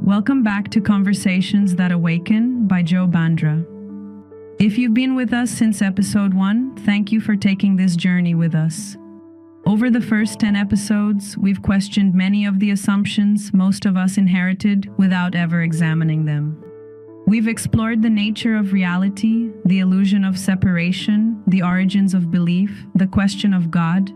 Welcome back to Conversations That Awaken by Joe Bandra. If you've been with us since episode 1, thank you for taking this journey with us. Over the first 10 episodes, we've questioned many of the assumptions most of us inherited without ever examining them. We've explored the nature of reality, the illusion of separation, the origins of belief, the question of God,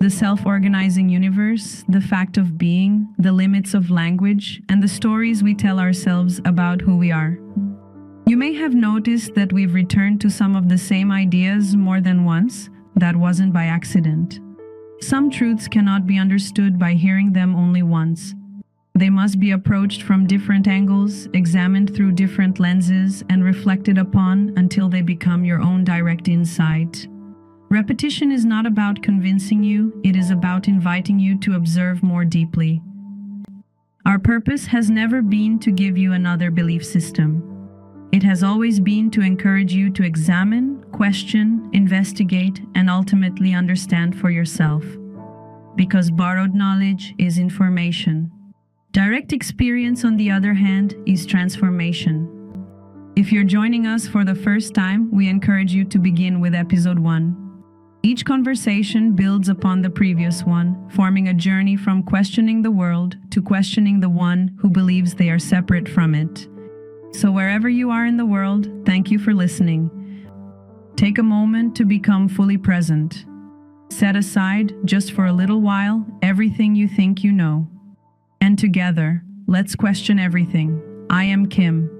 the self-organizing universe, the fact of being, the limits of language, and the stories we tell ourselves about who we are. You may have noticed that we've returned to some of the same ideas more than once. That wasn't by accident. Some truths cannot be understood by hearing them only once. They must be approached from different angles, examined through different lenses, and reflected upon until they become your own direct insight. Repetition is not about convincing you, it is about inviting you to observe more deeply. Our purpose has never been to give you another belief system. It has always been to encourage you to examine, question, investigate, and ultimately understand for yourself. Because borrowed knowledge is information. Direct experience, on the other hand, is transformation. If you're joining us for the first time, we encourage you to begin with episode 1. Each conversation builds upon the previous one, forming a journey from questioning the world to questioning the one who believes they are separate from it. So wherever you are in the world, thank you for listening. Take a moment to become fully present. Set aside, just for a little while, everything you think you know. And together, let's question everything. I am Kim.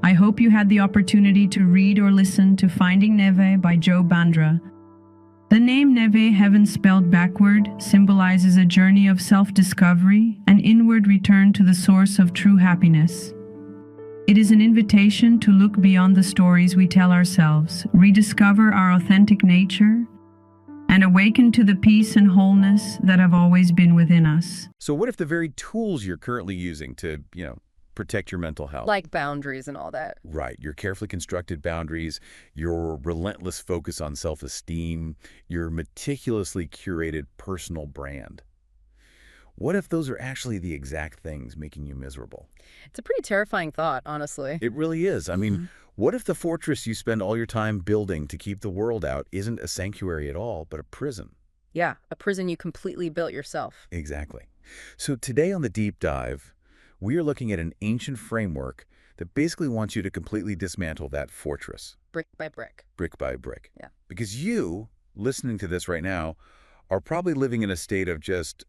I hope you had the opportunity to read or listen to Finding Neve by Joe Bandra. The name Neve, heaven spelled backward, symbolizes a journey of self-discovery, an inward return to the source of true happiness. It is an invitation to look beyond the stories we tell ourselves, rediscover our authentic nature, and awaken to the peace and wholeness that have always been within us. So what if the very tools you're currently using to, protect your mental health? Like boundaries and all that. Right. Your carefully constructed boundaries, your relentless focus on self-esteem, your meticulously curated personal brand. What if those are actually the exact things making you miserable? It's a pretty terrifying thought, honestly. It really is. I mean, what if the fortress you spend all your time building to keep the world out isn't a sanctuary at all, but a prison? Yeah, a prison you completely built yourself. Exactly. So today on the Deep Dive, we are looking at an ancient framework that basically wants you to completely dismantle that fortress. Brick by brick. Brick by brick. Yeah. Because you, listening to this right now, are probably living in a state of just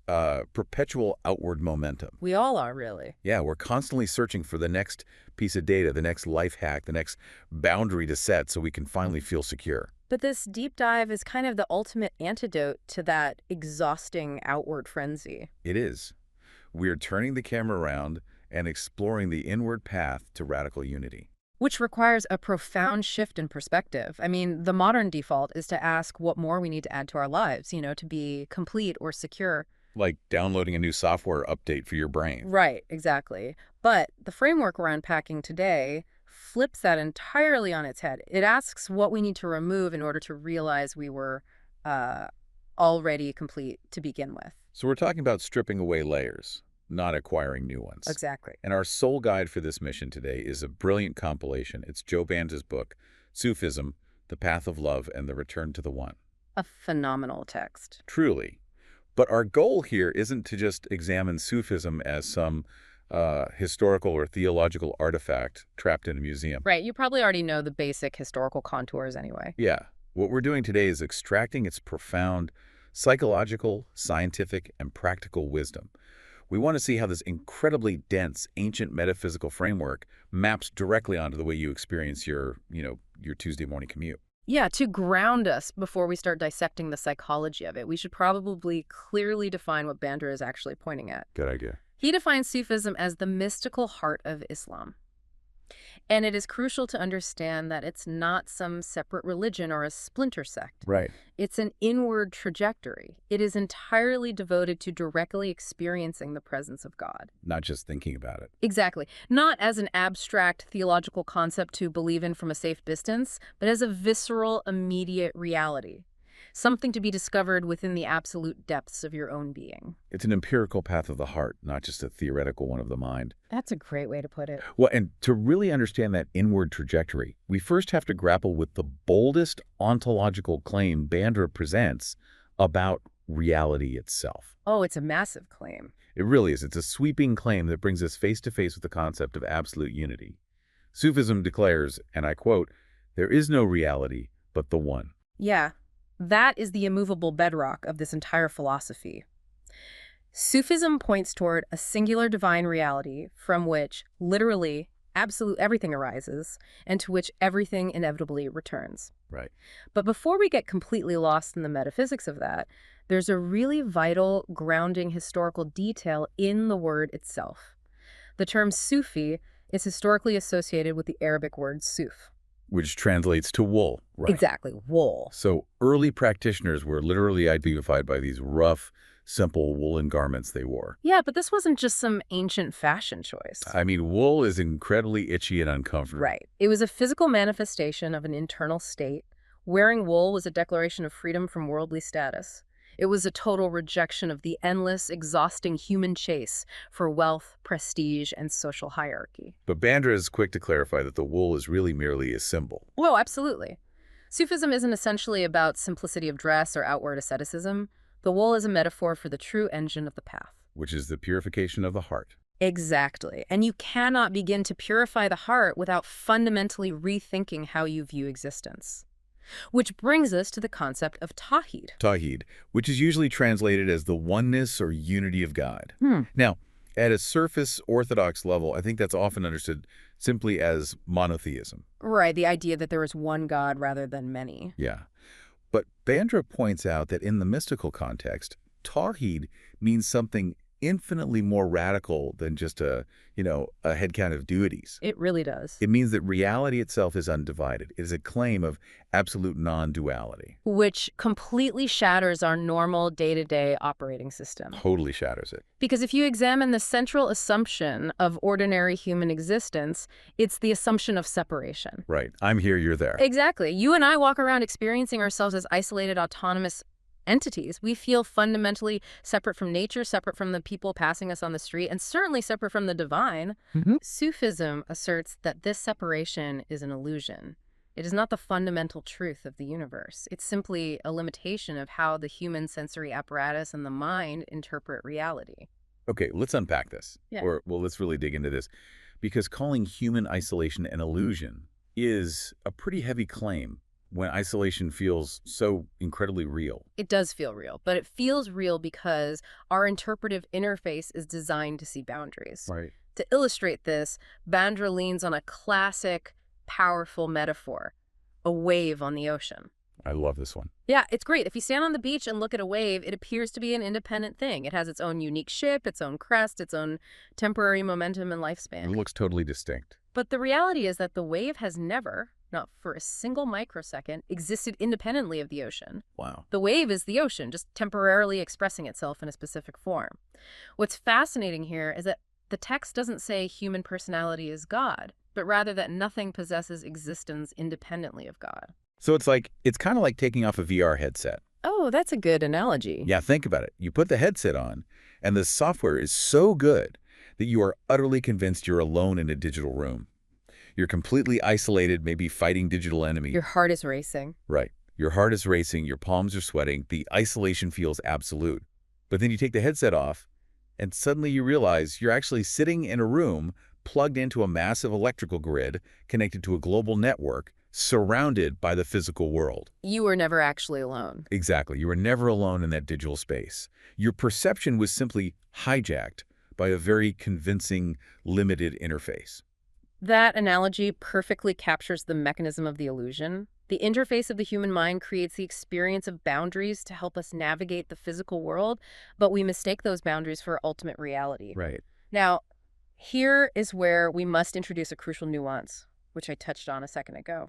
perpetual outward momentum. We all are, really. Yeah, we're constantly searching for the next piece of data, the next life hack, the next boundary to set so we can finally feel secure. But this deep dive is kind of the ultimate antidote to that exhausting outward frenzy. It is. We're turning the camera around and exploring the inward path to radical unity. Which requires a profound shift in perspective. I mean, the modern default is to ask what more we need to add to our lives, to be complete or secure. Like downloading a new software update for your brain. Right, exactly. But the framework we're unpacking today flips that entirely on its head. It asks what we need to remove in order to realize we were already complete to begin with. So we're talking about stripping away layers, not acquiring new ones. Exactly. And our sole guide for this mission today is a brilliant compilation. It's Joe Bandra's book, Sufism, The Path of Love and the Return to the One. A phenomenal text. Truly. But our goal here isn't to just examine Sufism as some historical or theological artifact trapped in a museum. Right. You probably already know the basic historical contours anyway. Yeah. What we're doing today is extracting its profound psychological, scientific, and practical wisdom. We want to see how this incredibly dense, ancient metaphysical framework maps directly onto the way you experience your Tuesday morning commute. Yeah, to ground us before we start dissecting the psychology of it, we should probably clearly define what Bandra is actually pointing at. Good idea. He defines Sufism as the mystical heart of Islam. And it is crucial to understand that it's not some separate religion or a splinter sect. Right. It's an inward trajectory. It is entirely devoted to directly experiencing the presence of God. Not just thinking about it. Exactly. Not as an abstract theological concept to believe in from a safe distance, but as a visceral, immediate reality. something to be discovered within the absolute depths of your own being. It's an empirical path of the heart, not just a theoretical one of the mind. That's a great way to put it. Well, and to really understand that inward trajectory, we first have to grapple with the boldest ontological claim Bandra presents about reality itself. Oh, it's a massive claim. It really is. It's a sweeping claim that brings us face to face with the concept of absolute unity. Sufism declares, and I quote, "There is no reality but the one." Yeah, that is the immovable bedrock of this entire philosophy. Sufism points toward a singular divine reality from which, literally, absolute everything arises, and to which everything inevitably returns. Right. But before we get completely lost in the metaphysics of that, there's a really vital, grounding historical detail in the word itself. The term Sufi is historically associated with the Arabic word suf. Which translates to wool, right? Exactly, wool. So early practitioners were literally identified by these rough, simple woolen garments they wore. Yeah, but this wasn't just some ancient fashion choice. I mean, wool is incredibly itchy and uncomfortable. Right. It was a physical manifestation of an internal state. Wearing wool was a declaration of freedom from worldly status. It was a total rejection of the endless, exhausting human chase for wealth, prestige, and social hierarchy. But Bandra is quick to clarify that the wool is really merely a symbol. Well, absolutely. Sufism isn't essentially about simplicity of dress or outward asceticism. The wool is a metaphor for the true engine of the path. Which is the purification of the heart. Exactly. And you cannot begin to purify the heart without fundamentally rethinking how you view existence. Which brings us to the concept of Tawhid. Tawhid, which is usually translated as the oneness or unity of God. Now, at a surface orthodox level, I think that's often understood simply as monotheism. Right, the idea that there is one God rather than many. Yeah. But Bandra points out that in the mystical context, Tawhid means something infinitely more radical than just a headcount of deities. It really does. It means that reality itself is undivided. It is a claim of absolute non-duality. Which completely shatters our normal day-to-day operating system. Totally shatters it. Because if you examine the central assumption of ordinary human existence, it's the assumption of separation. Right. I'm here, you're there. Exactly. You and I walk around experiencing ourselves as isolated, autonomous entities. We feel fundamentally separate from nature, separate from the people passing us on the street, and certainly separate from the divine. Sufism asserts that this separation is an illusion. It is not the fundamental truth of the universe. It's simply a limitation of how the human sensory apparatus and the mind interpret reality. Okay, let's unpack this. Yeah. Let's really dig into this. Because calling human isolation an illusion is a pretty heavy claim when isolation feels so incredibly real. It does feel real, but it feels real because our interpretive interface is designed to see boundaries. Right. To illustrate this, Bandra leans on a classic, powerful metaphor, a wave on the ocean. I love this one. Yeah, it's great. If you stand on the beach and look at a wave, it appears to be an independent thing. It has its own unique shape, its own crest, its own temporary momentum and lifespan. It looks totally distinct. But the reality is that the wave has never, not for a single microsecond, existed independently of the ocean. Wow. The wave is the ocean, just temporarily expressing itself in a specific form. What's fascinating here is that the text doesn't say human personality is God, but rather that nothing possesses existence independently of God. So it's kind of like taking off a VR headset. Oh, that's a good analogy. Yeah, think about it. You put the headset on, and the software is so good that you are utterly convinced you're alone in a digital room. You're completely isolated, maybe fighting digital enemies. Your heart is racing. Right. Your heart is racing, your palms are sweating, the isolation feels absolute. But then you take the headset off, and suddenly you realize you're actually sitting in a room plugged into a massive electrical grid connected to a global network, surrounded by the physical world. You were never actually alone. Exactly. You were never alone in that digital space. Your perception was simply hijacked by a very convincing, limited interface. That analogy perfectly captures the mechanism of the illusion. The interface of the human mind creates the experience of boundaries to help us navigate the physical world, but we mistake those boundaries for ultimate reality. Right. Now, here is where we must introduce a crucial nuance, which I touched on a second ago.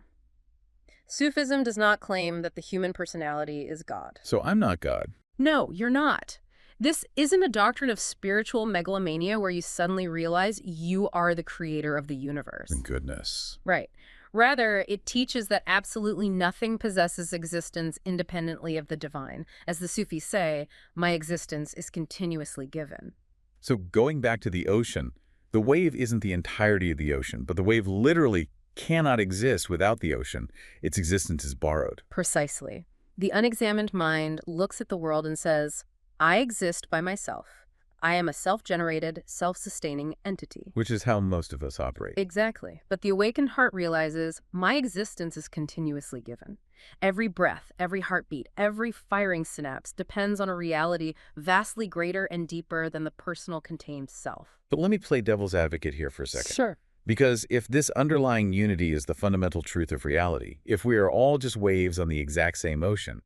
Sufism does not claim that the human personality is God. So I'm not God. No, you're not. This isn't a doctrine of spiritual megalomania where you suddenly realize you are the creator of the universe. Thank goodness. Right. Rather, it teaches that absolutely nothing possesses existence independently of the divine. As the Sufis say, my existence is continuously given. So going back to the ocean, the wave isn't the entirety of the ocean, but the wave literally cannot exist without the ocean. Its existence is borrowed. Precisely. The unexamined mind looks at the world and says, I exist by myself. I am a self-generated, self-sustaining entity. Which is how most of us operate. Exactly. But the awakened heart realizes my existence is continuously given. Every breath, every heartbeat, every firing synapse depends on a reality vastly greater and deeper than the personal contained self. But let me play devil's advocate here for a second. Sure. Because if this underlying unity is the fundamental truth of reality, if we are all just waves on the exact same ocean,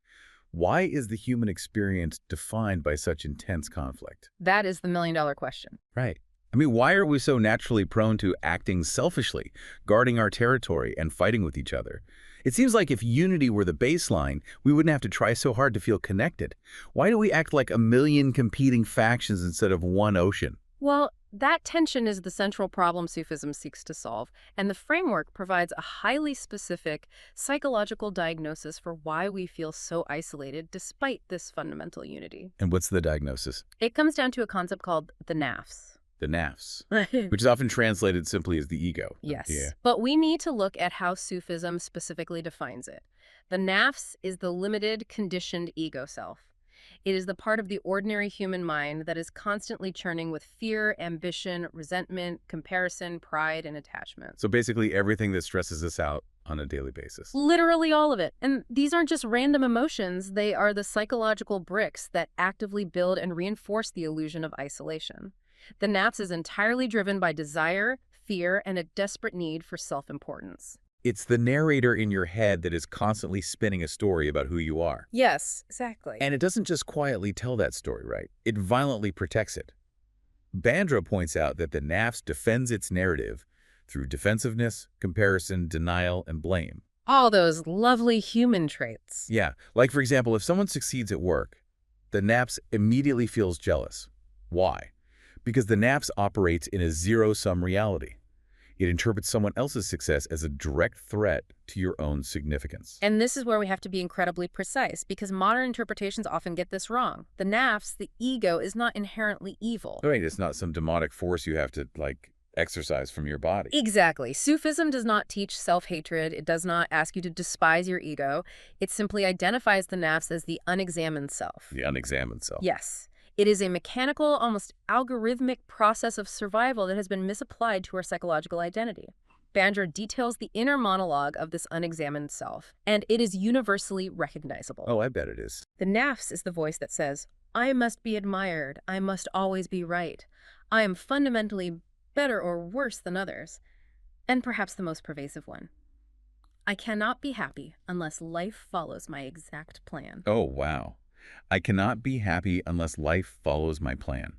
why is the human experience defined by such intense conflict? That is the million-dollar question. Right. I mean, why are we so naturally prone to acting selfishly, guarding our territory, and fighting with each other? It seems like if unity were the baseline, we wouldn't have to try so hard to feel connected. Why do we act like a million competing factions instead of one ocean? Well, that tension is the central problem Sufism seeks to solve, and the framework provides a highly specific psychological diagnosis for why we feel so isolated despite this fundamental unity. And what's the diagnosis? It comes down to a concept called the nafs. The nafs, which is often translated simply as the ego. Yes. Yeah. But we need to look at how Sufism specifically defines it. The nafs is the limited, conditioned ego self. It is the part of the ordinary human mind that is constantly churning with fear, ambition, resentment, comparison, pride, and attachment. So basically everything that stresses us out on a daily basis. Literally all of it. And these aren't just random emotions. They are the psychological bricks that actively build and reinforce the illusion of isolation. The nafs is entirely driven by desire, fear, and a desperate need for self-importance. It's the narrator in your head that is constantly spinning a story about who you are. Yes, exactly. And it doesn't just quietly tell that story, right? It violently protects it. Bandra points out that the nafs defends its narrative through defensiveness, comparison, denial, and blame. All those lovely human traits. Yeah, like for example, if someone succeeds at work, the nafs immediately feels jealous. Why? Because the nafs operates in a zero-sum reality. It interprets someone else's success as a direct threat to your own significance. And this is where we have to be incredibly precise, because modern interpretations often get this wrong. The nafs, the ego, is not inherently evil. Right, it's not some demonic force you have to, exercise from your body. Exactly. Sufism does not teach self-hatred. It does not ask you to despise your ego. It simply identifies the nafs as the unexamined self. The unexamined self. Yes. It is a mechanical, almost algorithmic process of survival that has been misapplied to our psychological identity. Bandra details the inner monologue of this unexamined self, and it is universally recognizable. Oh, I bet it is. The nafs is the voice that says, I must be admired. I must always be right. I am fundamentally better or worse than others. And perhaps the most pervasive one. I cannot be happy unless life follows my exact plan. Oh, wow. I cannot be happy unless life follows my plan.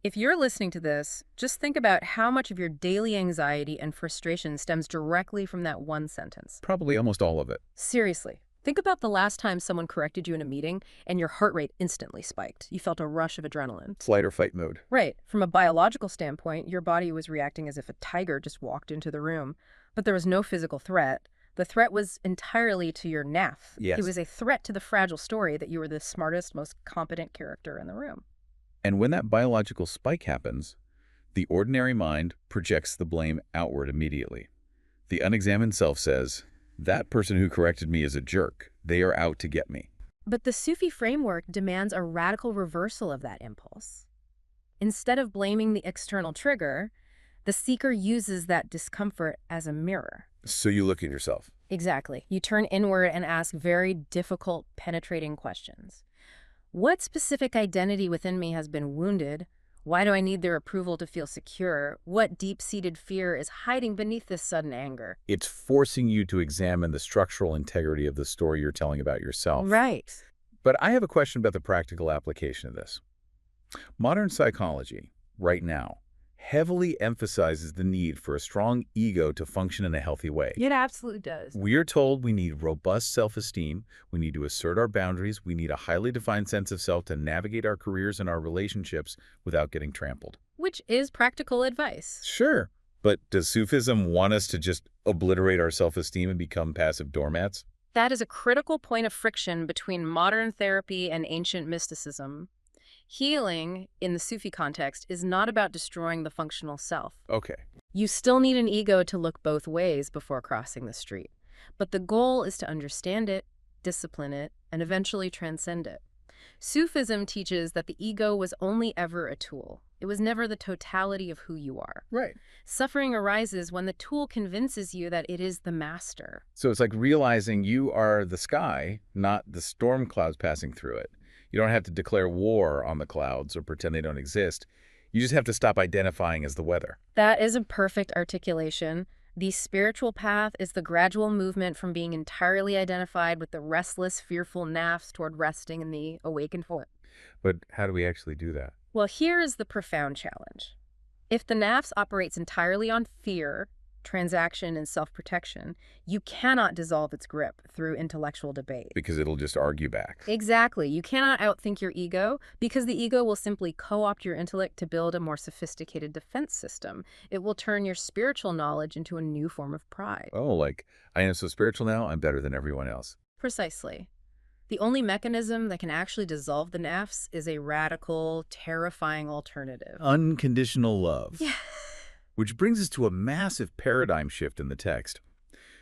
If you're listening to this, just think about how much of your daily anxiety and frustration stems directly from that one sentence. Probably almost all of it. Seriously, think about the last time someone corrected you in a meeting and your heart rate instantly spiked. You felt a rush of adrenaline. Flight or fight mode. Right. From a biological standpoint, your body was reacting as if a tiger just walked into the room. But there was no physical threat. The threat was entirely to your naf. Yes. It was a threat to the fragile story that you were the smartest, most competent character in the room. And when that biological spike happens, the ordinary mind projects the blame outward immediately. The unexamined self says, that person who corrected me is a jerk. They are out to get me. But the Sufi framework demands a radical reversal of that impulse. Instead of blaming the external trigger, the seeker uses that discomfort as a mirror. So you look at yourself. Exactly. You turn inward and ask very difficult, penetrating questions. What specific identity within me has been wounded? Why do I need their approval to feel secure? What deep-seated fear is hiding beneath this sudden anger? It's forcing you to examine the structural integrity of the story you're telling about yourself. Right. But I have a question about the practical application of this. Modern psychology, right now, heavily emphasizes the need for a strong ego to function in a healthy way. It absolutely does. We are told we need robust self-esteem, we need to assert our boundaries, we need a highly defined sense of self to navigate our careers and our relationships without getting trampled. Which is practical advice. Sure, but does Sufism want us to just obliterate our self-esteem and become passive doormats? That is a critical point of friction between modern therapy and ancient mysticism. Healing, in the Sufi context, is not about destroying the functional self. Okay. You still need an ego to look both ways before crossing the street. But the goal is to understand it, discipline it, and eventually transcend it. Sufism teaches that the ego was only ever a tool. It was never the totality of who you are. Right. Suffering arises when the tool convinces you that it is the master. So it's like realizing you are the sky, not the storm clouds passing through it. You don't have to declare war on the clouds or pretend they don't exist. You just have to stop identifying as the weather. That is a perfect articulation. The spiritual path is the gradual movement from being entirely identified with the restless, fearful nafs toward resting in the awakened voice. But how do we actually do that? Well, here is the profound challenge. If the nafs operates entirely on fear, transaction, and self-protection, you cannot dissolve its grip through intellectual debate. Because it'll just argue back. Exactly. You cannot outthink your ego because the ego will simply co-opt your intellect to build a more sophisticated defense system. It will turn your spiritual knowledge into a new form of pride. Oh, like, I am so spiritual now, I'm better than everyone else. Precisely. The only mechanism that can actually dissolve the nafs is a radical, terrifying alternative. Unconditional love. Yeah. Which brings us to a massive paradigm shift in the text.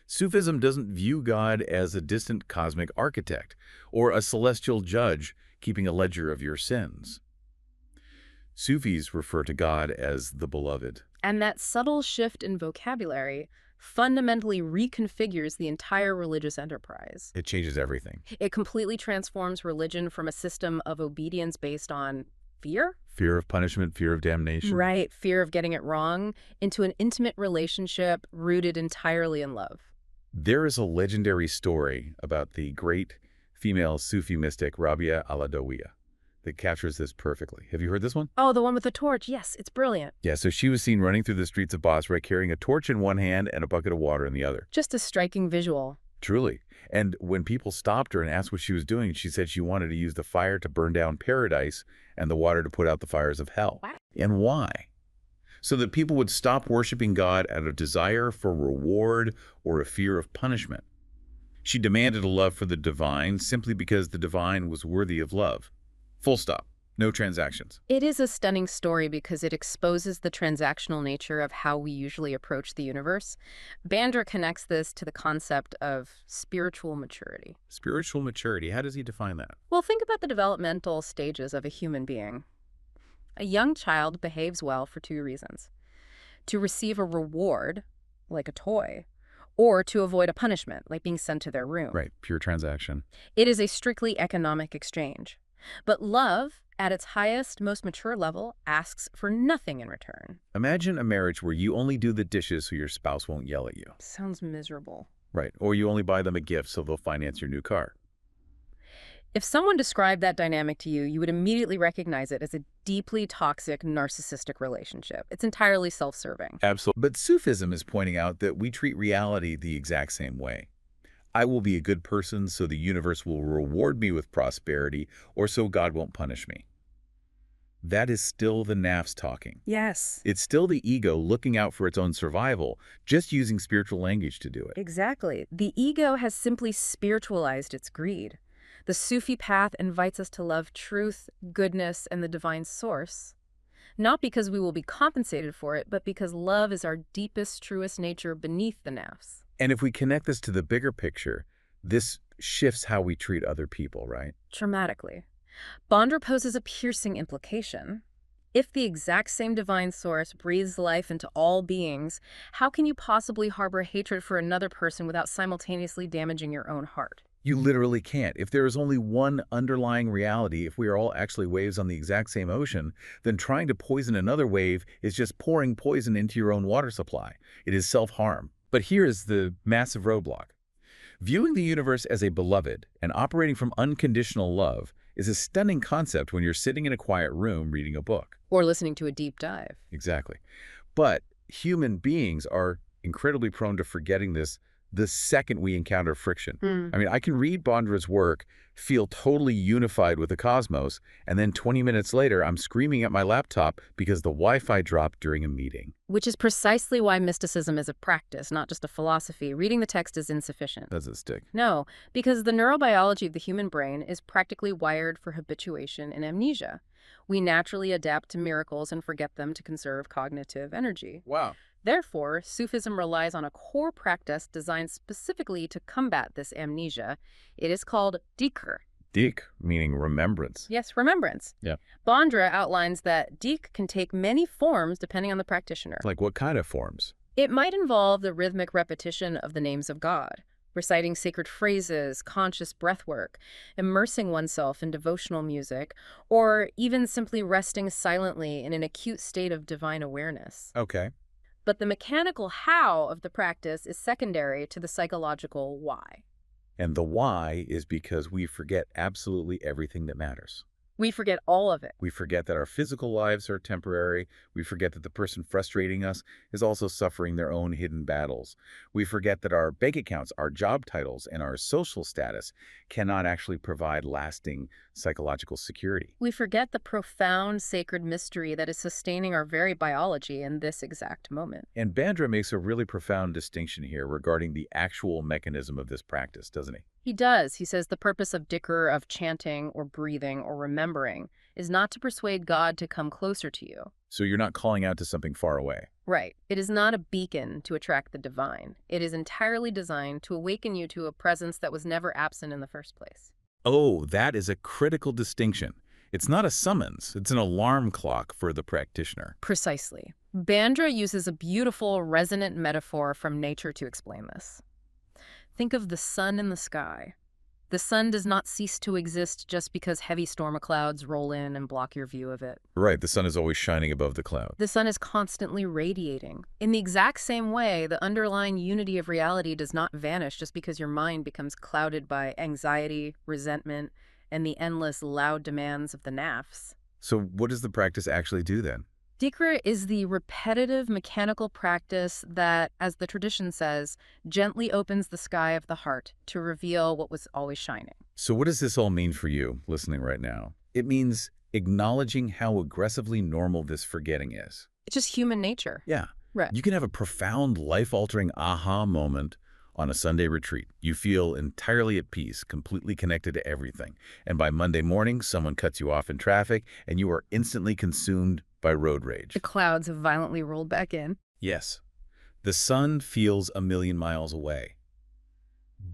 Sufism doesn't view God as a distant cosmic architect or a celestial judge keeping a ledger of your sins. Sufis refer to God as the beloved. And that subtle shift in vocabulary fundamentally reconfigures the entire religious enterprise. It changes everything. It completely transforms religion from a system of obedience based on fear? Fear of punishment, fear of damnation. Right, fear of getting it wrong, into an intimate relationship rooted entirely in love. There is a legendary story about the great female Sufi mystic Rabia al-Adawiya that captures this perfectly. Have you heard this one? Oh, the one with the torch. Yes, it's brilliant. Yeah, so she was seen running through the streets of Basra carrying a torch in one hand and a bucket of water in the other. Just a striking visual. Truly. And when people stopped her and asked what she was doing, she said she wanted to use the fire to burn down paradise and the water to put out the fires of hell. Wow. And why? So that people would stop worshiping God out of desire for reward or a fear of punishment. She demanded a love for the divine simply because the divine was worthy of love. Full stop. No transactions. It is a stunning story because it exposes the transactional nature of how we usually approach the universe. Bandra connects this to the concept of spiritual maturity. Spiritual maturity, how does he define that? Well, think about the developmental stages of a human being. A young child behaves well for two reasons: to receive a reward, like a toy, or to avoid a punishment, like being sent to their room. Right, pure transaction. It is a strictly economic exchange. But love, at its highest, most mature level, asks for nothing in return. Imagine a marriage where you only do the dishes so your spouse won't yell at you. Sounds miserable. Right, or you only buy them a gift so they'll finance your new car. If someone described that dynamic to you, you would immediately recognize it as a deeply toxic, narcissistic relationship. It's entirely self-serving. Absolutely. But Sufism is pointing out that we treat reality the exact same way. I will be a good person so the universe will reward me with prosperity, or so God won't punish me. That is still the nafs talking. Yes. It's still the ego looking out for its own survival, just using spiritual language to do it. Exactly. The ego has simply spiritualized its greed. The Sufi path invites us to love truth, goodness, and the divine source, not because we will be compensated for it, but because love is our deepest, truest nature beneath the nafs. And if we connect this to the bigger picture, this shifts how we treat other people, right? Dramatically. Bandra poses a piercing implication. If the exact same divine source breathes life into all beings, how can you possibly harbor hatred for another person without simultaneously damaging your own heart? You literally can't. If there is only one underlying reality, if we are all actually waves on the exact same ocean, then trying to poison another wave is just pouring poison into your own water supply. It is self-harm. But here is the massive roadblock. Viewing the universe as a beloved and operating from unconditional love is a stunning concept when you're sitting in a quiet room reading a book. Or listening to a deep dive. Exactly. But human beings are incredibly prone to forgetting this the second we encounter friction. Hmm. I mean, I can read Bandra's work, feel totally unified with the cosmos, and then 20 minutes later, I'm screaming at my laptop because the Wi-Fi dropped during a meeting. Which is precisely why mysticism is a practice, not just a philosophy. Reading the text is insufficient. Does it stick? No, because the neurobiology of the human brain is practically wired for habituation and amnesia. We naturally adapt to miracles and forget them to conserve cognitive energy. Wow. Therefore, Sufism relies on a core practice designed specifically to combat this amnesia. It is called dhikr. Dhikr, meaning remembrance. Yes, remembrance. Yeah. Bandra outlines that dhikr can take many forms depending on the practitioner. Like what kind of forms? It might involve the rhythmic repetition of the names of God, reciting sacred phrases, conscious breath work, immersing oneself in devotional music, or even simply resting silently in an acute state of divine awareness. Okay. But the mechanical how of the practice is secondary to the psychological why. And the why is because we forget absolutely everything that matters. We forget all of it. We forget that our physical lives are temporary. We forget that the person frustrating us is also suffering their own hidden battles. We forget that our bank accounts, our job titles, and our social status cannot actually provide lasting psychological security. We forget the profound sacred mystery that is sustaining our very biology in this exact moment. And Bandra makes a really profound distinction here regarding the actual mechanism of this practice, doesn't he? He does. He says the purpose of dhikr, of chanting or breathing or remembering, is not to persuade God to come closer to you. So you're not calling out to something far away. Right. It is not a beacon to attract the divine. It is entirely designed to awaken you to a presence that was never absent in the first place. Oh, that is a critical distinction. It's not a summons, it's an alarm clock for the practitioner. Precisely. Bandra uses a beautiful, resonant metaphor from nature to explain this. Think of the sun in the sky. The sun does not cease to exist just because heavy storm clouds roll in and block your view of it. Right, the sun is always shining above the cloud. The sun is constantly radiating. In the exact same way, the underlying unity of reality does not vanish just because your mind becomes clouded by anxiety, resentment, and the endless loud demands of the nafs. So what does the practice actually do then? Dhikr is the repetitive mechanical practice that, as the tradition says, gently opens the sky of the heart to reveal what was always shining. So what does this all mean for you, listening right now? It means acknowledging how aggressively normal this forgetting is. It's just human nature. Yeah. Right. You can have a profound, life-altering aha moment on a Sunday retreat. You feel entirely at peace, completely connected to everything. And by Monday morning, someone cuts you off in traffic, and you are instantly consumed by road rage. The clouds have violently rolled back in. Yes. The sun feels a million miles away.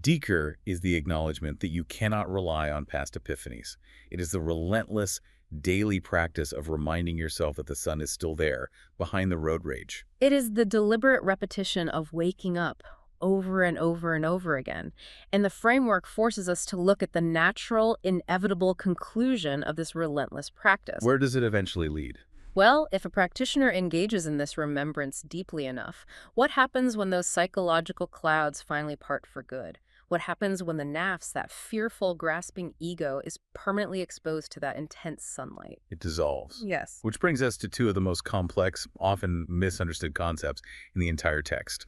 Dhikr is the acknowledgement that you cannot rely on past epiphanies. It is the relentless, daily practice of reminding yourself that the sun is still there, behind the road rage. It is the deliberate repetition of waking up over and over and over again. And the framework forces us to look at the natural, inevitable conclusion of this relentless practice. Where does it eventually lead? Well, if a practitioner engages in this remembrance deeply enough, what happens when those psychological clouds finally part for good? What happens when the nafs, that fearful, grasping ego, is permanently exposed to that intense sunlight? It dissolves. Yes. Which brings us to two of the most complex, often misunderstood concepts in the entire text: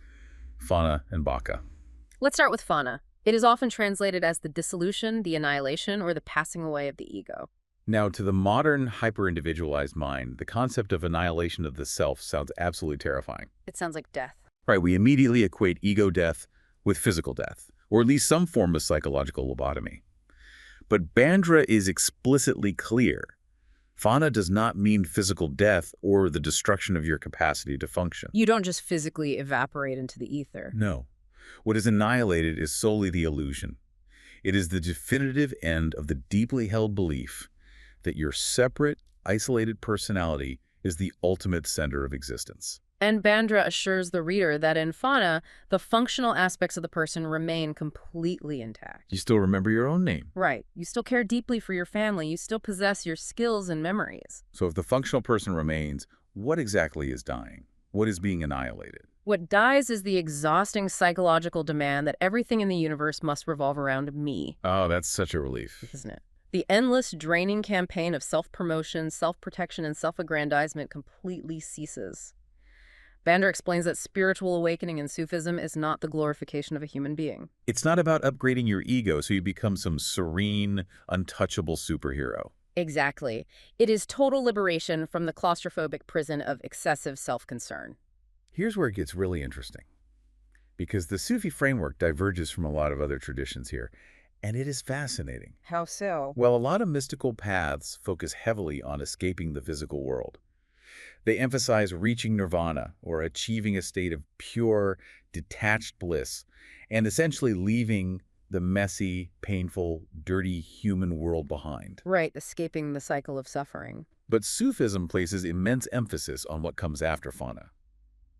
Fana and Baka. Let's start with Fana. It is often translated as the dissolution, the annihilation, or the passing away of the ego. Now, to the modern, hyper-individualized mind, the concept of annihilation of the self sounds absolutely terrifying. It sounds like death. Right, we immediately equate ego death with physical death, or at least some form of psychological lobotomy. But Bandra is explicitly clear. Fana does not mean physical death or the destruction of your capacity to function. You don't just physically evaporate into the ether. No. What is annihilated is solely the illusion. It is the definitive end of the deeply held belief that your separate, isolated personality is the ultimate center of existence. And Bandra assures the reader that in Fana, the functional aspects of the person remain completely intact. You still remember your own name. Right. You still care deeply for your family. You still possess your skills and memories. So if the functional person remains, what exactly is dying? What is being annihilated? What dies is the exhausting psychological demand that everything in the universe must revolve around me. Oh, that's such a relief. Isn't it? The endless, draining campaign of self-promotion, self-protection, and self-aggrandizement completely ceases. Bandra explains that spiritual awakening in Sufism is not the glorification of a human being. It's not about upgrading your ego so you become some serene, untouchable superhero. Exactly. It is total liberation from the claustrophobic prison of excessive self-concern. Here's where it gets really interesting, because the Sufi framework diverges from a lot of other traditions here, and it is fascinating. How so? Well, a lot of mystical paths focus heavily on escaping the physical world. They emphasize reaching nirvana, or achieving a state of pure, detached bliss, and essentially leaving the messy, painful, dirty human world behind. Right, escaping the cycle of suffering. But Sufism places immense emphasis on what comes after fana.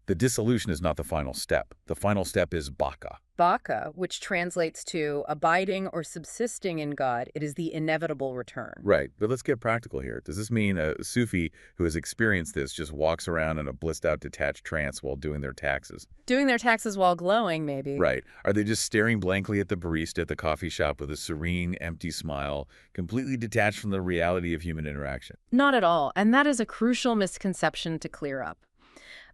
The dissolution is not the final step. The final step is baka. Baka, which translates to abiding or subsisting in God, it is the inevitable return. Right, but let's get practical here. Does this mean a Sufi who has experienced this just walks around in a blissed-out detached trance while doing their taxes? Doing their taxes while glowing, maybe. Right. Are they just staring blankly at the barista at the coffee shop with a serene, empty smile, completely detached from the reality of human interaction? Not at all, and that is a crucial misconception to clear up.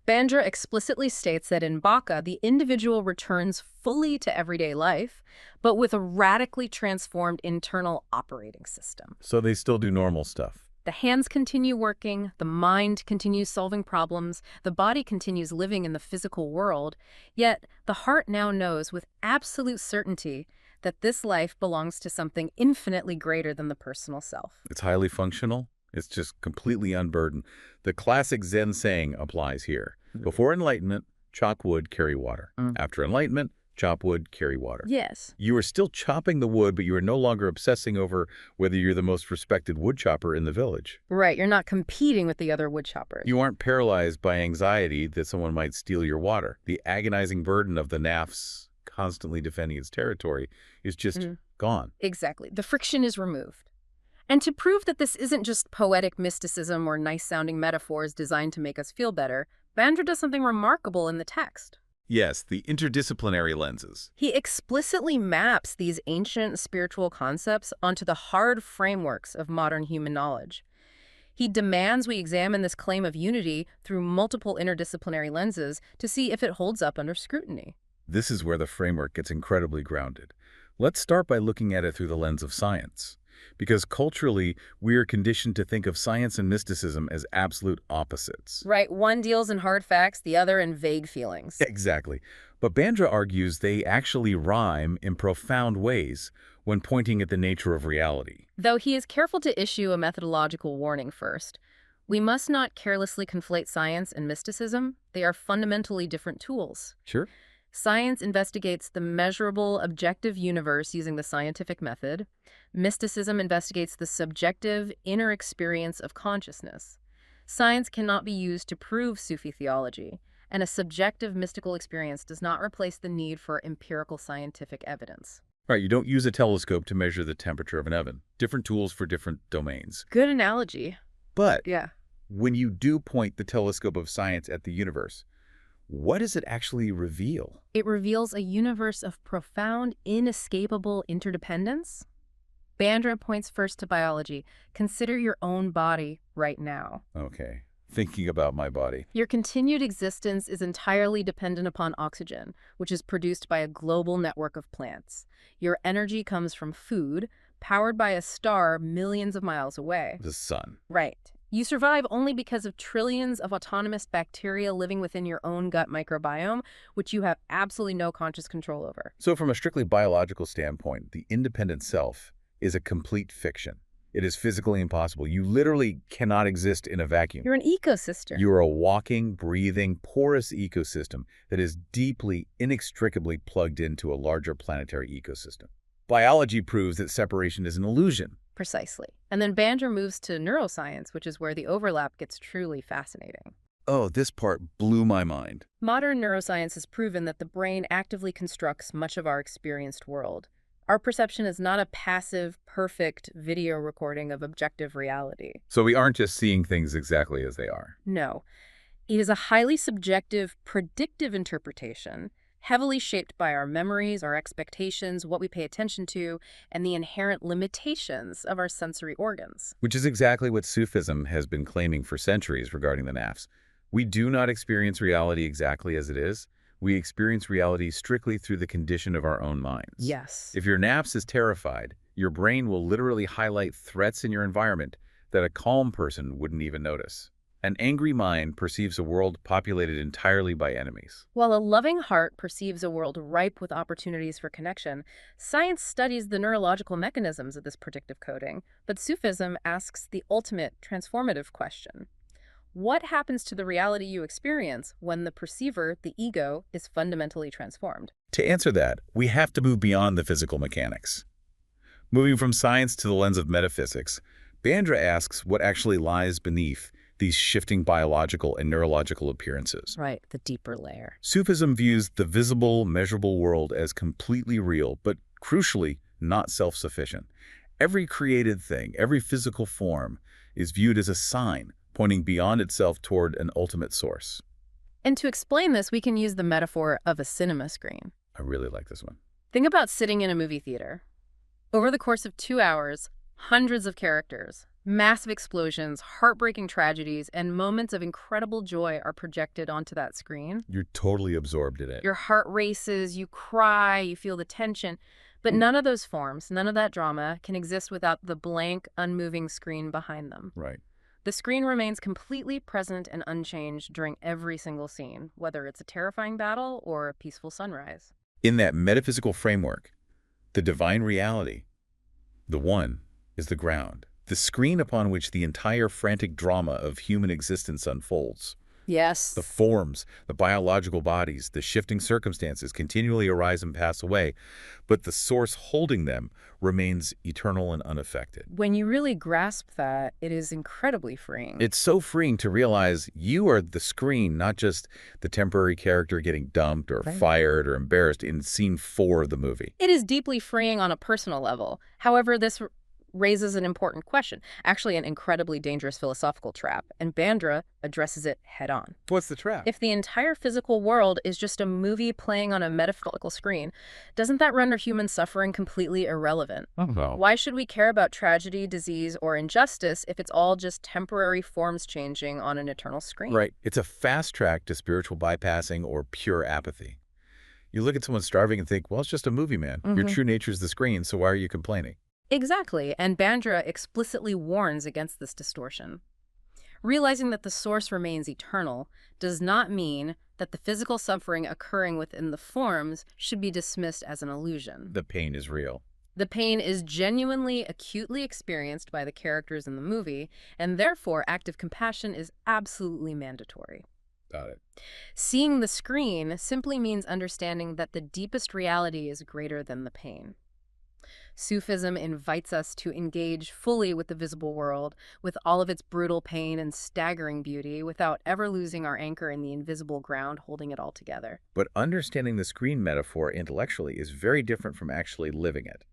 Bandra explicitly states that in Baka, the individual returns fully to everyday life, but with a radically transformed internal operating system. So they still do normal stuff. The hands continue working, the mind continues solving problems, the body continues living in the physical world, yet the heart now knows with absolute certainty that this life belongs to something infinitely greater than the personal self. It's highly functional. It's just completely unburdened. The classic Zen saying applies here. Before enlightenment, chop wood, carry water. After enlightenment, chop wood, carry water. Yes. You are still chopping the wood, but you are no longer obsessing over whether you're the most respected wood chopper in the village. Right, you're not competing with the other wood choppers. You aren't paralyzed by anxiety that someone might steal your water. The agonizing burden of the nafs constantly defending its territory is just gone. Exactly. The friction is removed. And to prove that this isn't just poetic mysticism or nice-sounding metaphors designed to make us feel better, Bandra does something remarkable in the text. Yes, the interdisciplinary lenses. He explicitly maps these ancient spiritual concepts onto the hard frameworks of modern human knowledge. He demands we examine this claim of unity through multiple interdisciplinary lenses to see if it holds up under scrutiny. This is where the framework gets incredibly grounded. Let's start by looking at it through the lens of science. Because culturally, we are conditioned to think of science and mysticism as absolute opposites. Right, one deals in hard facts, the other in vague feelings. Exactly. But Bandra argues they actually rhyme in profound ways when pointing at the nature of reality. Though he is careful to issue a methodological warning first. We must not carelessly conflate science and mysticism. They are fundamentally different tools. Sure. Science investigates the measurable, objective universe using the scientific method. Mysticism investigates the subjective, inner experience of consciousness. Science cannot be used to prove Sufi theology, and a subjective mystical experience does not replace the need for empirical scientific evidence. Right, you don't use a telescope to measure the temperature of an oven. Different tools for different domains. Good analogy. But Yeah. when you do point the telescope of science at the universe, what does it actually reveal? It reveals a universe of profound, inescapable interdependence. Bandra points first to biology. Consider your own body right now. Okay, thinking about my body. Your continued existence is entirely dependent upon oxygen, which is produced by a global network of plants. Your energy comes from food, powered by a star millions of miles away. The sun. Right. You survive only because of trillions of autonomous bacteria living within your own gut microbiome, which you have absolutely no conscious control over. So from a strictly biological standpoint, the independent self is a complete fiction. It is physically impossible. You literally cannot exist in a vacuum. You're an ecosystem. You are a walking, breathing, porous ecosystem that is deeply, inextricably plugged into a larger planetary ecosystem. Biology proves that separation is an illusion. Precisely. And then Bandra moves to neuroscience, which is where the overlap gets truly fascinating. Oh, this part blew my mind. Modern neuroscience has proven that the brain actively constructs much of our experienced world. Our perception is not a passive, perfect video recording of objective reality. So we aren't just seeing things exactly as they are. No. It is a highly subjective, predictive interpretation, heavily shaped by our memories, our expectations, what we pay attention to, and the inherent limitations of our sensory organs. Which is exactly what Sufism has been claiming for centuries regarding the nafs. We do not experience reality exactly as it is. We experience reality strictly through the condition of our own minds. Yes. If your nafs is terrified, your brain will literally highlight threats in your environment that a calm person wouldn't even notice. An angry mind perceives a world populated entirely by enemies. While a loving heart perceives a world ripe with opportunities for connection, science studies the neurological mechanisms of this predictive coding, but Sufism asks the ultimate transformative question. What happens to the reality you experience when the perceiver, the ego, is fundamentally transformed? To answer that, we have to move beyond the physical mechanics. Moving from science to the lens of metaphysics, Bandra asks what actually lies beneath these shifting biological and neurological appearances. Right, the deeper layer. Sufism views the visible, measurable world as completely real, but crucially, not self-sufficient. Every created thing, every physical form, is viewed as a sign pointing beyond itself toward an ultimate source. And to explain this, we can use the metaphor of a cinema screen. I really like this one. Think about sitting in a movie theater. Over the course of 2 hours, hundreds of characters, massive explosions, heartbreaking tragedies, and moments of incredible joy are projected onto that screen. You're totally absorbed in it. Your heart races, you cry, you feel the tension. But none of those forms, none of that drama can exist without the blank, unmoving screen behind them. Right. The screen remains completely present and unchanged during every single scene, whether it's a terrifying battle or a peaceful sunrise. In that metaphysical framework, the divine reality, the one, is the ground, the screen upon which the entire frantic drama of human existence unfolds. Yes. The forms, the biological bodies, the shifting circumstances continually arise and pass away, but the source holding them remains eternal and unaffected. When you really grasp that, it is incredibly freeing. It's so freeing to realize you are the screen, not just the temporary character getting dumped or fired or embarrassed in scene 4 of the movie. It is deeply freeing on a personal level. However, this raises an important question, actually an incredibly dangerous philosophical trap, and Bandra addresses it head-on. What's the trap? If the entire physical world is just a movie playing on a metaphorical screen, doesn't that render human suffering completely irrelevant? Oh. Why should we care about tragedy, disease, or injustice if it's all just temporary forms changing on an eternal screen? Right. It's a fast track to spiritual bypassing or pure apathy. You look at someone starving and think, well, it's just a movie, man. Your true nature is the screen, so why are you complaining? Exactly, and Bandra explicitly warns against this distortion. Realizing that the source remains eternal does not mean that the physical suffering occurring within the forms should be dismissed as an illusion. The pain is real. The pain is genuinely, acutely experienced by the characters in the movie, and therefore active compassion is absolutely mandatory. Got it. Seeing the screen simply means understanding that the deepest reality is greater than the pain. Sufism invites us to engage fully with the visible world, with all of its brutal pain and staggering beauty, without ever losing our anchor in the invisible ground holding it all together. But understanding the screen metaphor intellectually is very different from actually living it.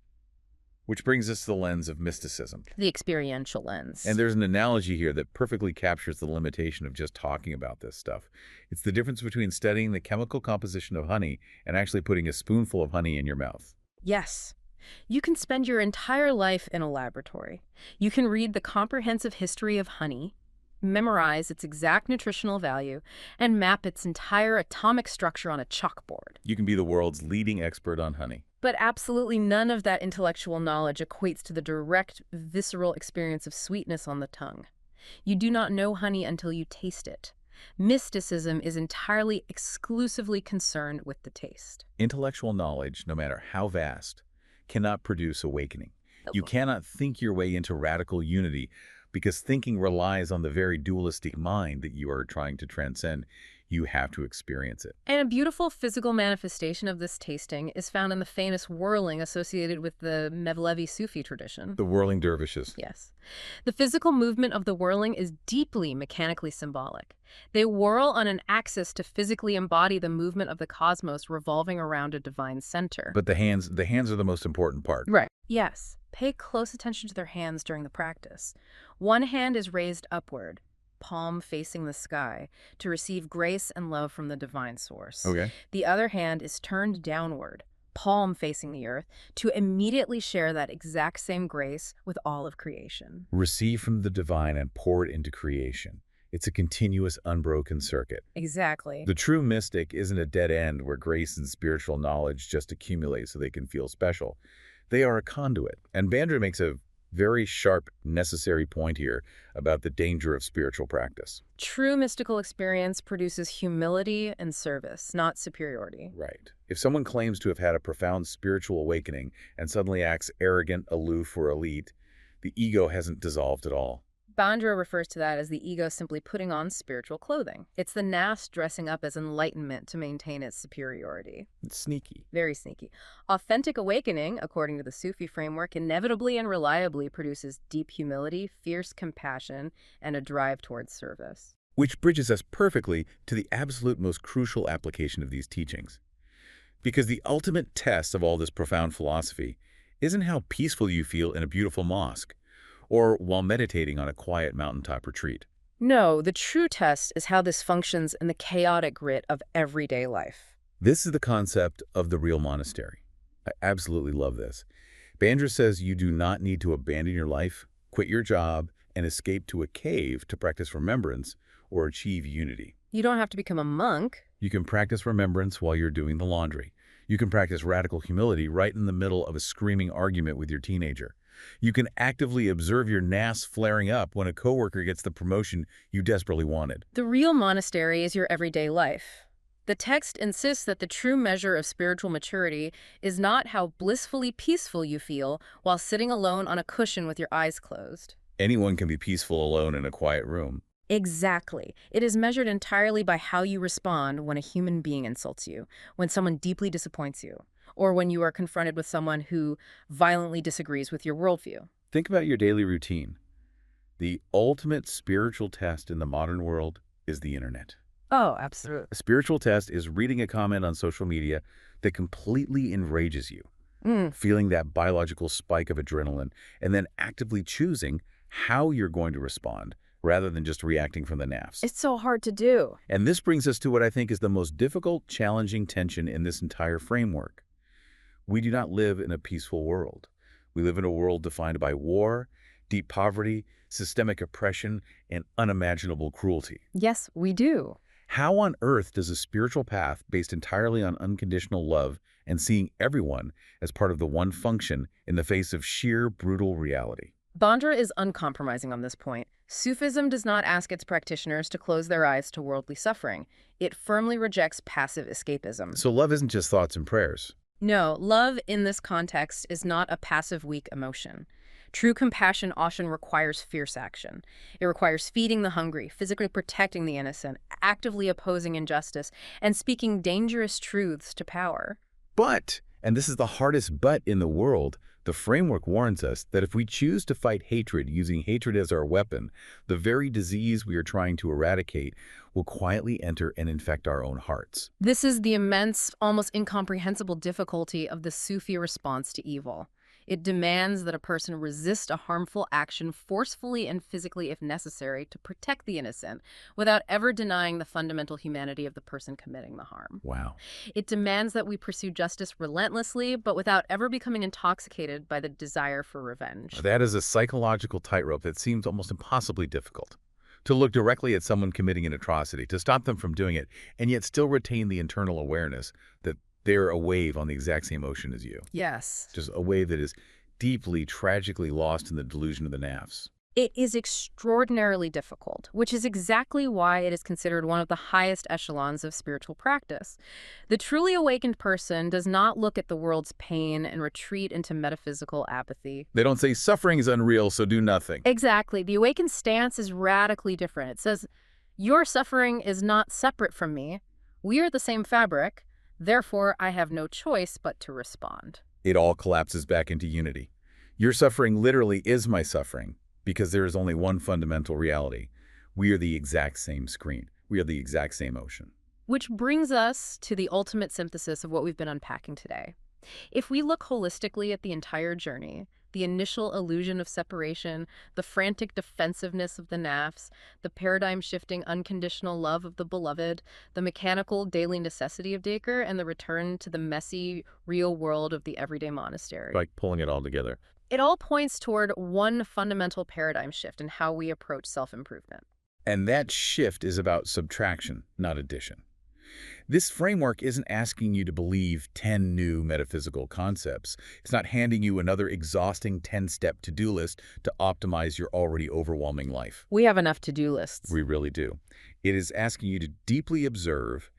Which brings us to the lens of mysticism. The experiential lens. And there's an analogy here that perfectly captures the limitation of just talking about this stuff. It's the difference between studying the chemical composition of honey and actually putting a spoonful of honey in your mouth. Yes. You can spend your entire life in a laboratory. You can read the comprehensive history of honey, memorize its exact nutritional value, and map its entire atomic structure on a chalkboard. You can be the world's leading expert on honey. But absolutely none of that intellectual knowledge equates to the direct, visceral experience of sweetness on the tongue. You do not know honey until you taste it. Mysticism is entirely, exclusively concerned with the taste. Intellectual knowledge, no matter how vast, cannot produce awakening. You cannot think your way into radical unity because thinking relies on the very dualistic mind that you are trying to transcend. You have to experience it. And a beautiful physical manifestation of this tasting is found in the famous whirling associated with the Mevlevi Sufi tradition. The whirling dervishes. Yes. The physical movement of the whirling is deeply mechanically symbolic. They whirl on an axis to physically embody the movement of the cosmos revolving around a divine center. But the hands are the most important part. Right. Yes. Pay close attention to their hands during the practice. One hand is raised upward, palm facing the sky, to receive grace and love from the divine source. Okay. The other hand is turned downward, palm facing the earth, to immediately share that exact same grace with all of creation. Receive from the divine and pour it into creation. It's a continuous, unbroken circuit. Exactly. The true mystic isn't a dead end where grace and spiritual knowledge just accumulate so they can feel special. They are a conduit. And Bandra makes a very sharp, necessary point here about the danger of spiritual practice. True mystical experience produces humility and service, not superiority. Right. If someone claims to have had a profound spiritual awakening and suddenly acts arrogant, aloof, or elite, the ego hasn't dissolved at all. Bandra refers to that as the ego simply putting on spiritual clothing. It's the nafs dressing up as enlightenment to maintain its superiority. It's sneaky. Very sneaky. Authentic awakening, according to the Sufi framework, inevitably and reliably produces deep humility, fierce compassion, and a drive towards service. Which bridges us perfectly to the absolute most crucial application of these teachings. Because the ultimate test of all this profound philosophy isn't how peaceful you feel in a beautiful mosque, or while meditating on a quiet mountaintop retreat. No, the true test is how this functions in the chaotic grit of everyday life. This is the concept of the real monastery. I absolutely love this. Bandra says you do not need to abandon your life, quit your job, and escape to a cave to practice remembrance or achieve unity. You don't have to become a monk. You can practice remembrance while you're doing the laundry. You can practice radical humility right in the middle of a screaming argument with your teenager. You can actively observe your nafs flaring up when a coworker gets the promotion you desperately wanted. The real monastery is your everyday life. The text insists that the true measure of spiritual maturity is not how blissfully peaceful you feel while sitting alone on a cushion with your eyes closed. Anyone can be peaceful alone in a quiet room. Exactly. It is measured entirely by how you respond when a human being insults you, when someone deeply disappoints you, or when you are confronted with someone who violently disagrees with your worldview. Think about your daily routine. The ultimate spiritual test in the modern world is the internet. Oh, absolutely. A spiritual test is reading a comment on social media that completely enrages you, feeling that biological spike of adrenaline, and then actively choosing how you're going to respond rather than just reacting from the nafs. It's so hard to do. And this brings us to what I think is the most difficult, challenging tension in this entire framework. We do not live in a peaceful world. We live in a world defined by war, deep poverty, systemic oppression, and unimaginable cruelty. Yes, we do. How on earth does a spiritual path based entirely on unconditional love and seeing everyone as part of the one function in the face of sheer, brutal reality? Bandra is uncompromising on this point. Sufism does not ask its practitioners to close their eyes to worldly suffering. It firmly rejects passive escapism. So love isn't just thoughts and prayers. No, love in this context is not a passive, weak emotion. True compassion often requires fierce action. It requires feeding the hungry, physically protecting the innocent, actively opposing injustice, and speaking dangerous truths to power. But, and this is the hardest but in the world, the framework warns us that if we choose to fight hatred using hatred as our weapon, the very disease we are trying to eradicate will quietly enter and infect our own hearts. This is the immense, almost incomprehensible difficulty of the Sufi response to evil. It demands that a person resist a harmful action forcefully and physically if necessary to protect the innocent without ever denying the fundamental humanity of the person committing the harm. Wow. It demands that we pursue justice relentlessly, but without ever becoming intoxicated by the desire for revenge. That is a psychological tightrope that seems almost impossibly difficult. To look directly at someone committing an atrocity, to stop them from doing it, and yet still retain the internal awareness that they're a wave on the exact same ocean as you. Yes. Just a wave that is deeply, tragically lost in the delusion of the nafs. It is extraordinarily difficult, which is exactly why it is considered one of the highest echelons of spiritual practice. The truly awakened person does not look at the world's pain and retreat into metaphysical apathy. They don't say suffering is unreal, so do nothing. Exactly. The awakened stance is radically different. It says, your suffering is not separate from me. We are the same fabric. Therefore, I have no choice but to respond. It all collapses back into unity. Your suffering literally is my suffering, because there is only one fundamental reality. We are the exact same screen. We are the exact same ocean. Which brings us to the ultimate synthesis of what we've been unpacking today. If we look holistically at the entire journey, the initial illusion of separation, the frantic defensiveness of the nafs, the paradigm-shifting unconditional love of the beloved, the mechanical daily necessity of dhikr, and the return to the messy, real world of the everyday monastery. Like pulling it all together. It all points toward one fundamental paradigm shift in how we approach self-improvement. And that shift is about subtraction, not addition. This framework isn't asking you to believe 10 new metaphysical concepts. It's not handing you another exhausting 10-step to-do list to optimize your already overwhelming life. We have enough to-do lists. We really do. It is asking you to deeply observe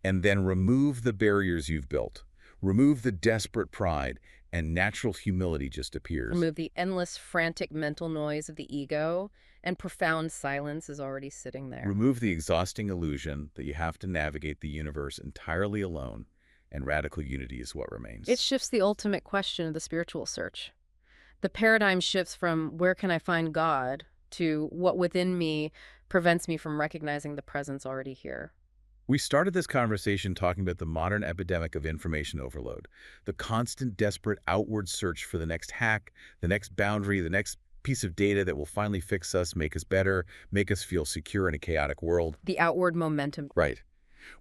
and then remove the barriers you've built. Remove the desperate pride, and natural humility just appears. Remove the endless, frantic mental noise of the ego, and profound silence is already sitting there. Remove the exhausting illusion that you have to navigate the universe entirely alone, and radical unity is what remains. It shifts the ultimate question of the spiritual search. The paradigm shifts from where can I find God to what within me prevents me from recognizing the presence already here. We started this conversation talking about the modern epidemic of information overload, the constant, desperate outward search for the next hack, the next boundary, the next piece of data that will finally fix us, make us better, make us feel secure in a chaotic world. The outward momentum. Right.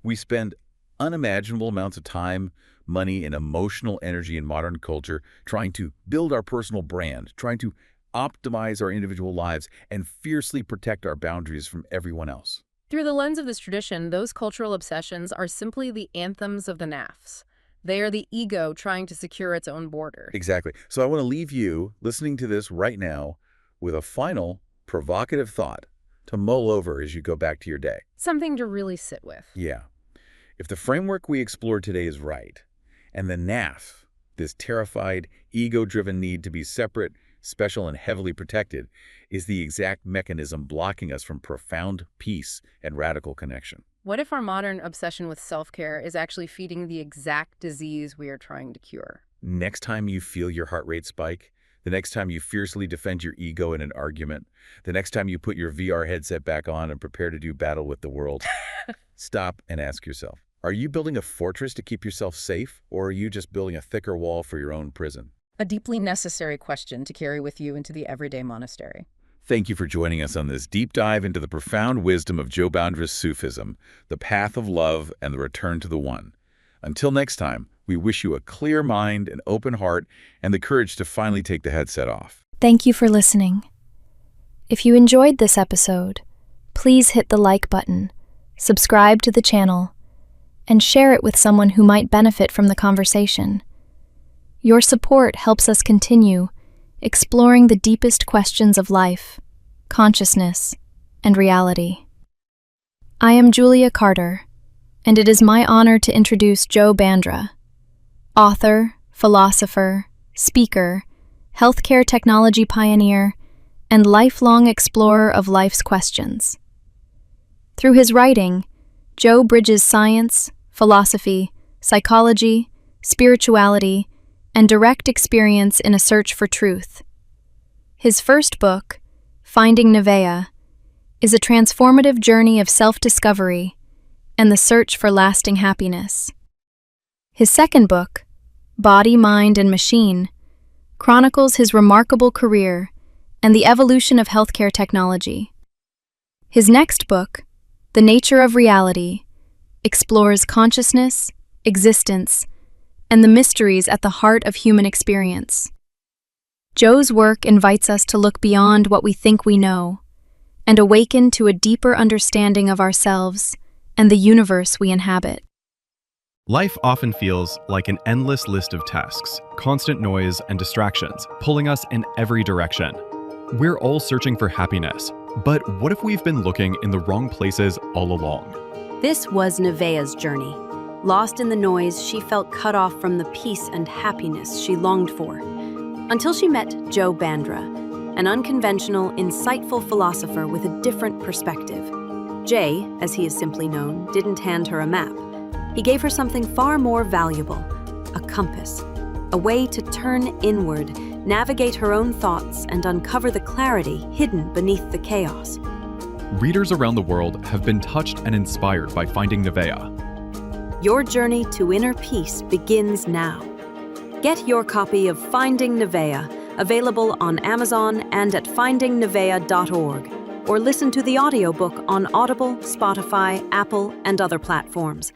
We spend unimaginable amounts of time, money, and emotional energy in modern culture trying to build our personal brand, trying to optimize our individual lives, and fiercely protect our boundaries from everyone else. Through the lens of this tradition, those cultural obsessions are simply the anthems of the nafs. They are the ego trying to secure its own borders. Exactly. So I want to leave you, listening to this right now, with a final, provocative thought to mull over as you go back to your day. Something to really sit with. Yeah. If the framework we explored today is right, and the naf, this terrified, ego-driven need to be separate, special, and heavily protected, is the exact mechanism blocking us from profound peace and radical connection. What if our modern obsession with self-care is actually feeding the exact disease we are trying to cure? Next time you feel your heart rate spike, the next time you fiercely defend your ego in an argument, the next time you put your VR headset back on and prepare to do battle with the world, stop and ask yourself, are you building a fortress to keep yourself safe, or are you just building a thicker wall for your own prison? A deeply necessary question to carry with you into the everyday monastery. Thank you for joining us on this deep dive into the profound wisdom of Joe Bandra's Sufism, the path of love, and the return to the One. Until next time, we wish you a clear mind, an open heart, and the courage to finally take the headset off. Thank you for listening. If you enjoyed this episode, please hit the like button, subscribe to the channel, and share it with someone who might benefit from the conversation. Your support helps us continue exploring the deepest questions of life, consciousness, and reality. I am Julia Carter, and it is my honor to introduce Joe Bandra, author, philosopher, speaker, healthcare technology pioneer, and lifelong explorer of life's questions. Through his writing, Joe bridges science, philosophy, psychology, spirituality, and direct experience in a search for truth. His first book, Finding Neveah, is a transformative journey of self-discovery and the search for lasting happiness. His second book, Body, Mind, and Machine, chronicles his remarkable career and the evolution of healthcare technology. His next book, The Nature of Reality, explores consciousness, existence, and the mysteries at the heart of human experience. Joe's work invites us to look beyond what we think we know and awaken to a deeper understanding of ourselves and the universe we inhabit. Life often feels like an endless list of tasks, constant noise and distractions, pulling us in every direction. We're all searching for happiness, but what if we've been looking in the wrong places all along? This was Neveah's journey. Lost in the noise, she felt cut off from the peace and happiness she longed for, until she met Joe Bandra, an unconventional, insightful philosopher with a different perspective. Jay, as he is simply known, didn't hand her a map. He gave her something far more valuable, a compass, a way to turn inward, navigate her own thoughts, and uncover the clarity hidden beneath the chaos. Readers around the world have been touched and inspired by Finding Neveah. Your journey to inner peace begins now. Get your copy of Finding Neveah, available on Amazon and at findingneveah.org, or listen to the audiobook on Audible, Spotify, Apple, and other platforms.